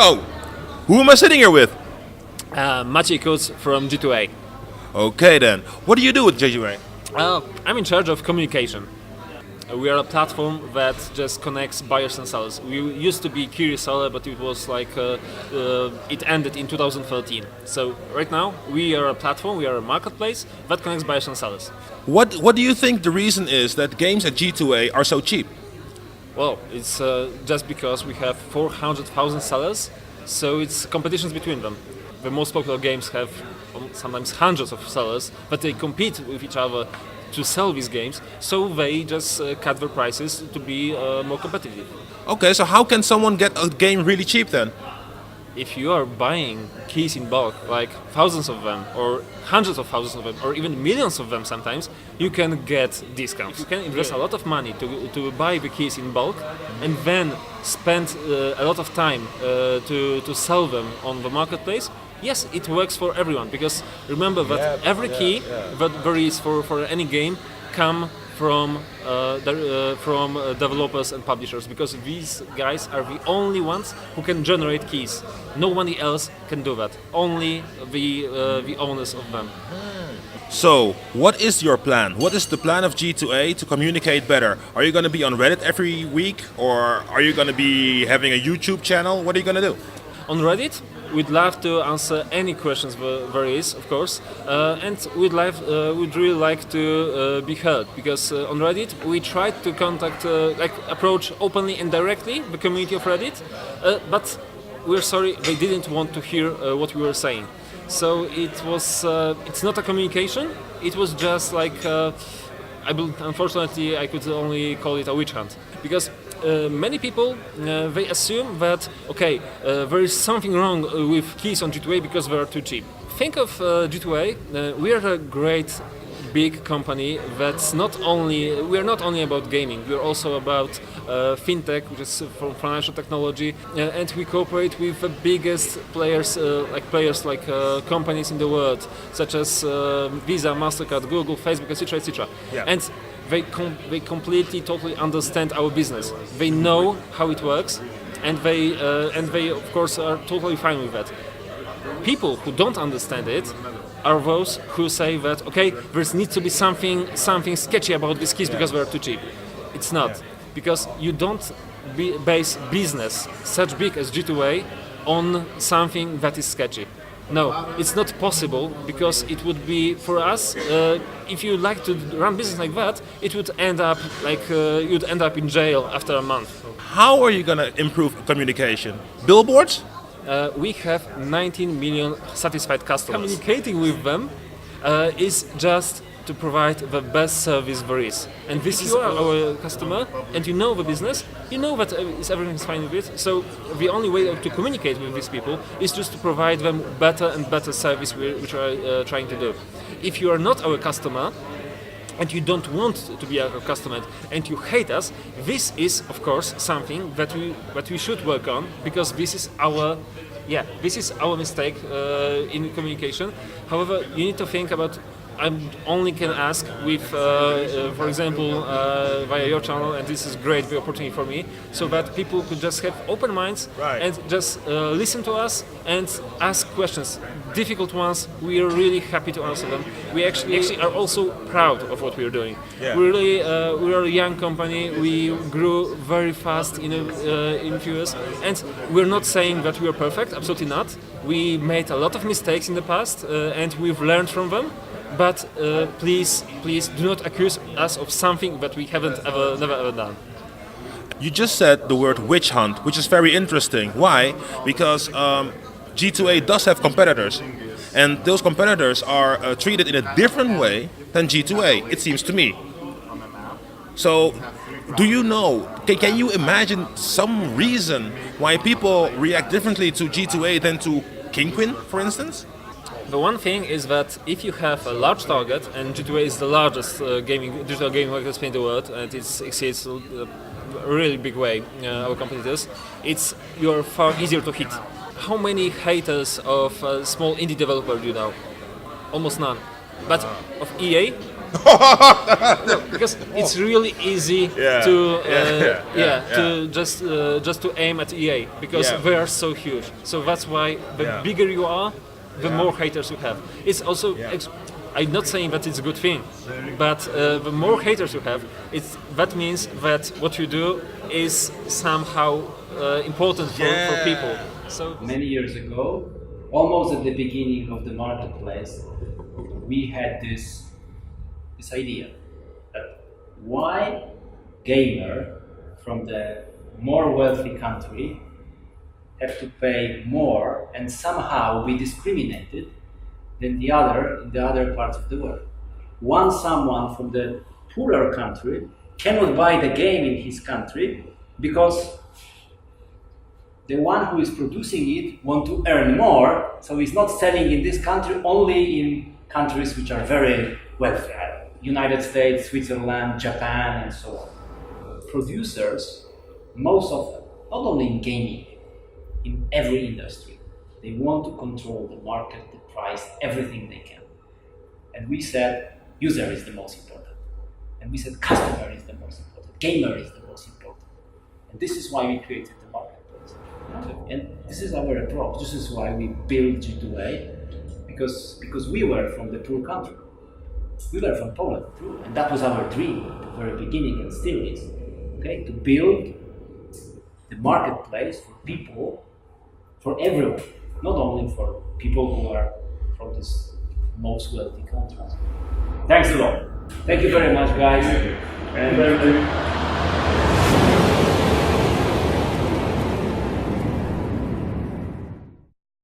So, who am I sitting here with? Maciej Kuc from G2A. Okay then, what do you do with G2A? I'm in charge of communication. We are a platform that just connects buyers and sellers. We used to be Curious Seller, but it was like it ended in 2013. So right now we are a platform, we are a marketplace that connects buyers and sellers. What do you think the reason is that games at G2A are so cheap? Well, it's just because we have 400,000 sellers, so it's competitions between them. The most popular games have sometimes hundreds of sellers, but they compete with each other to sell these games, so they just cut their prices to be more competitive. Okay, so how can someone get a game really cheap then? If you are buying keys in bulk, like thousands of them, or hundreds of thousands of them, or even millions of them sometimes, you can get discounts. You can invest a lot of money to buy the keys in bulk and then spend a lot of time to sell them on the marketplace. Yes, it works for everyone, because remember that every key that there is for any game come from developers and publishers, because these guys are the only ones who can generate keys. Nobody else can do that. Only the owners of them. So, what is your plan? What is the plan of G2A to communicate better? Are you going to be on Reddit every week, or are you going to be having a YouTube channel? What are you going to do? On Reddit, we'd love to answer any questions there is, of course, and we'd really like to be heard, because on Reddit we tried to approach openly and directly the community of Reddit, but we're sorry, they didn't want to hear what we were saying. So it's not a communication. It was just like unfortunately I could only call it a witch hunt, because many people they assume that there is something wrong with keys on G2A because they are too cheap. Think of G2A. We are a great big company that's we are not only about gaming. We are also about fintech, which is from financial technology, and we cooperate with the biggest players like companies in the world, such as Visa, Mastercard, Google, Facebook, etc., etc. Yeah. And they completely, totally understand our business. They know how it works, and they of course are totally fine with that. People who don't understand it are those who say that there needs to be something sketchy about these keys because they are too cheap. It's not, because you don't base business such big as G2A on something that is sketchy. No, it's not possible, because it would be for us. If you like to run business like that, it would end up you'd end up in jail after a month. How are you going to improve communication? Billboards? We have 19 million satisfied customers. Communicating with them is just to provide the best service there is. And if you are our customer and you know the business, you know that everything is fine with it. So the only way to communicate with these people is just to provide them better and better service, which we are trying to do. If you are not our customer, and you don't want to be our customer, and you hate us, this is of course something that we should work on, because this is our mistake in communication. However, you need to think about. I only can ask with, for example, via your channel, and this is great, the opportunity for me, so that people could just have open minds and just listen to us and ask questions, difficult ones. We are really happy to answer them. We actually are also proud of what we are doing. Yeah. We are a young company. We grew very fast in a few years, and we're not saying that we are perfect. Absolutely not. We made a lot of mistakes in the past, and we've learned from them. But please do not accuse us of something that we haven't never ever done. You just said the word witch hunt, which is very interesting. Why? Because G2A does have competitors, and those competitors are treated in a different way than G2A, it seems to me. So, do you know, can you imagine some reason why people react differently to G2A than to Kingpin, for instance? The one thing is that if you have a large target, and G2A is the largest digital gaming marketplace in the world, and it exceeds a really big way our competitors, you're far easier to hit. How many haters of small indie developer do you know? Almost none. But of EA, No, because it's really easy to just to aim at EA because they are so huge. So that's why the bigger you are, the more haters you have. It's also I'm not saying that it's a good thing, but the more haters you have, that means that what you do is somehow important for people. So many years ago, almost at the beginning of the marketplace, we had this idea that why gamer from the more wealthy country have to pay more and somehow be discriminated than the other in the other parts of the world. Someone from the poorer country cannot buy the game in his country because the one who is producing it wants to earn more, so he's not selling in this country, only in countries which are very wealthy, United States, Switzerland, Japan, and so on. Producers, most of them, not only in gaming, in every industry, they want to control the market, the price, everything they can. And we said, user is the most important. And we said, customer is the most important. Gamer is the most important. And this is why we created the marketplace. And this is our approach. This is why we built G2A, because we were from the poor country. We were from Poland, too. And that was our dream at the very beginning, and still is. Okay, to build the marketplace for people, for everyone, not only for people who are from these most wealthy countries. Thanks a lot. Thank you very much, guys. And